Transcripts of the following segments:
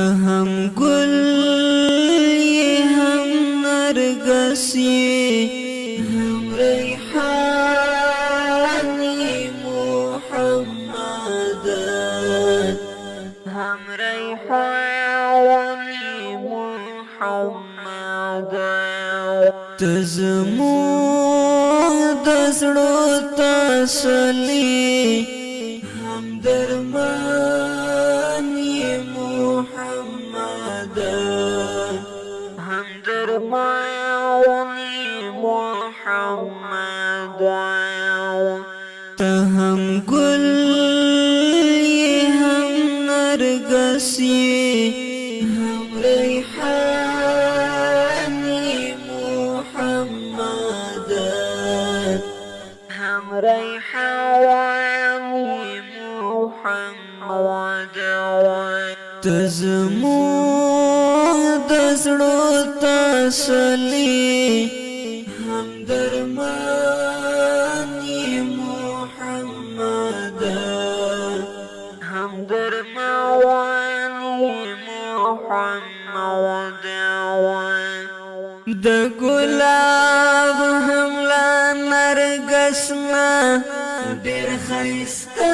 هم گل یہ ہم نرگس یہ ہم ریحانی محمد ہم ریحانی محمد تزمو دزڑو تسلی ہم درمانی محمد ہم درمانی محمد تہم گل یہ ہم نرگس یہ ہم ریحانی محمد ہم ریحانی محمد تزمو دزڑو تسلی ہم درمانی محمد ہم درمانی محمد د گلاب حملہ نرگسنا ډېر ښایسته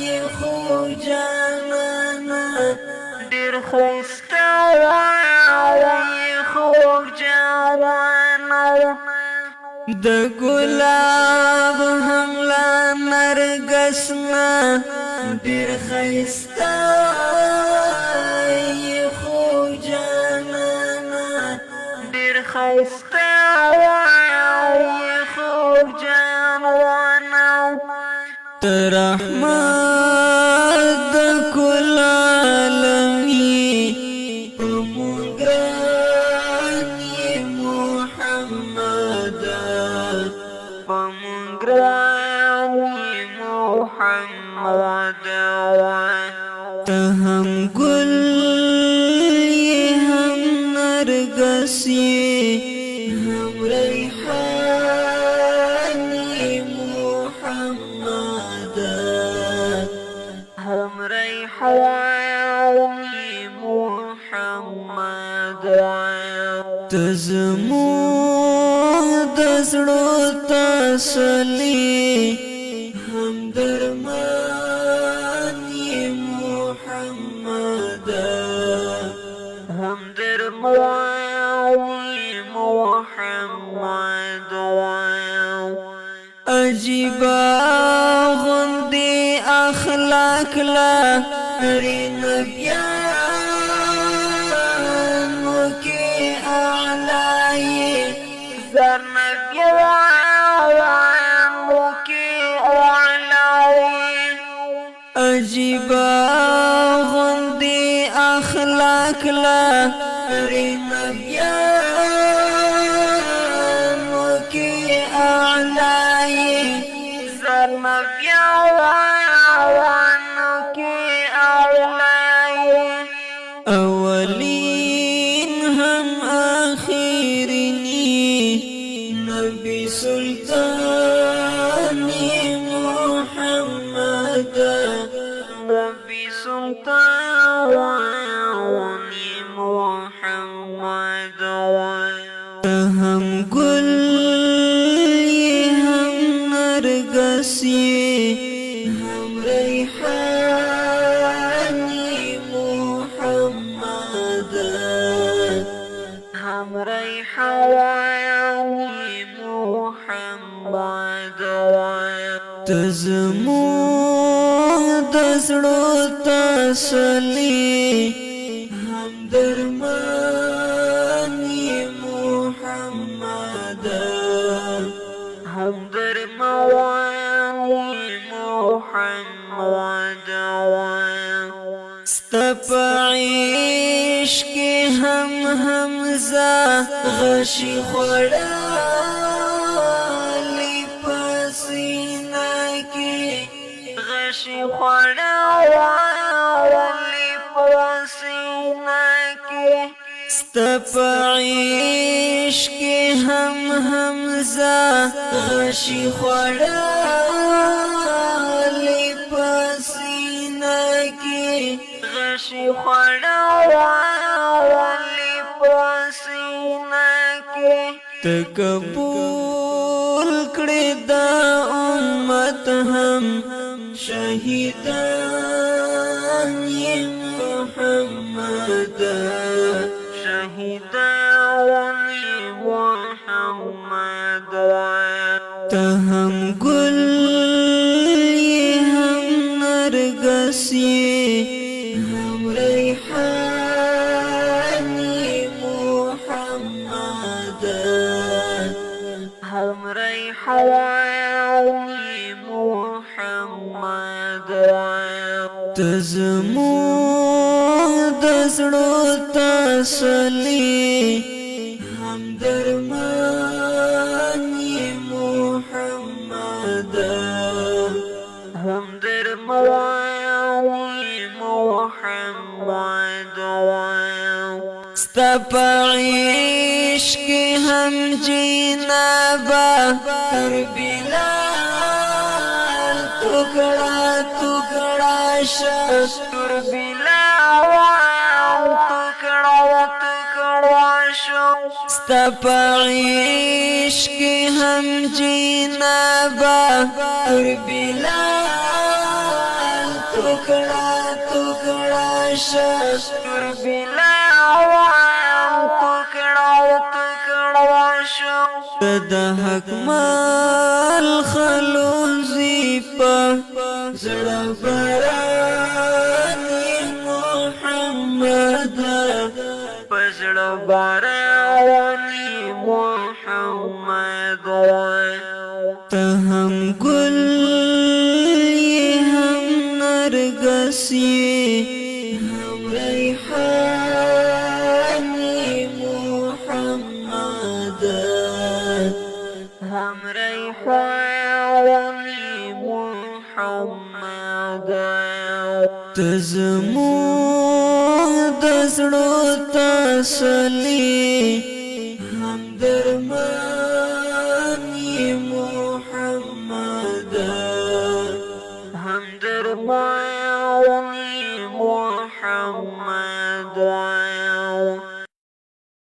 یې خو جانانه ډېر ښایسته یې خو جانانه د گلاب حمله نرگسنا ډېر ښایسته یې خو جانانه ډېر ښایسته یې خو جانانه ته رحمت د کل عالمي په مونږ ګران یې محمد په مونږ ګران یې محمد ته هم ګل یې هم نرګس یې هم ریحاني محمد هم ریحاني محمد تزمو دزړو تسلی هم درمانی محمد هم درمانی محمد عجیبا غندی اخلاق لري نبیانو کې اعلی زر نبیانو کې اعلی عجیبا غندی اخلاق لري نبیانو کې اعلی زر نبیانو کې اعلی اولین هم آخرینی نبی سلطانی محمد نبی سلطانی محمد هم گل یہ ہم نرگس یہ ہم ریحانی محمد هم ریحانی محمد تزمو دزړو تسلی هم درمانی محمد هم درمانی محمد ستپعیش کے ہم حمزہ غشی خوڑالی پسینہ کے غشی خوڑالی پسینہ کے ستپعیش کے ہم حمزہ غشی خوڑالی پسینہ کے خوشی خړاولی پسینا کې تقبول کړی دا امت هم شهیدان یې محمد شهیدان یې محمد ته هم ګل یې هم نرګس یې هم ریحان یې محمد هم ریحان یې محمد ته زموږ د زړه تسلي هم درمان یې محمد هم درمان یې محمد ستا په عشق هم جنابه هر بلال ټوکړه ټوکړه شستر بلال ټوکړه ټوکړه شو ستا په عشق هم جنابه هر بلال ټوکړه ټوکړه شستر بلال ټوکړه ټوکړه شو د حق مال خلوزی په زړه باران محمد په زړه باران محمد ته هم ګل یې هم نرګس یې هم ریحان یې محمد هم ریحان یې محمد ته زموږ د زړه تسلي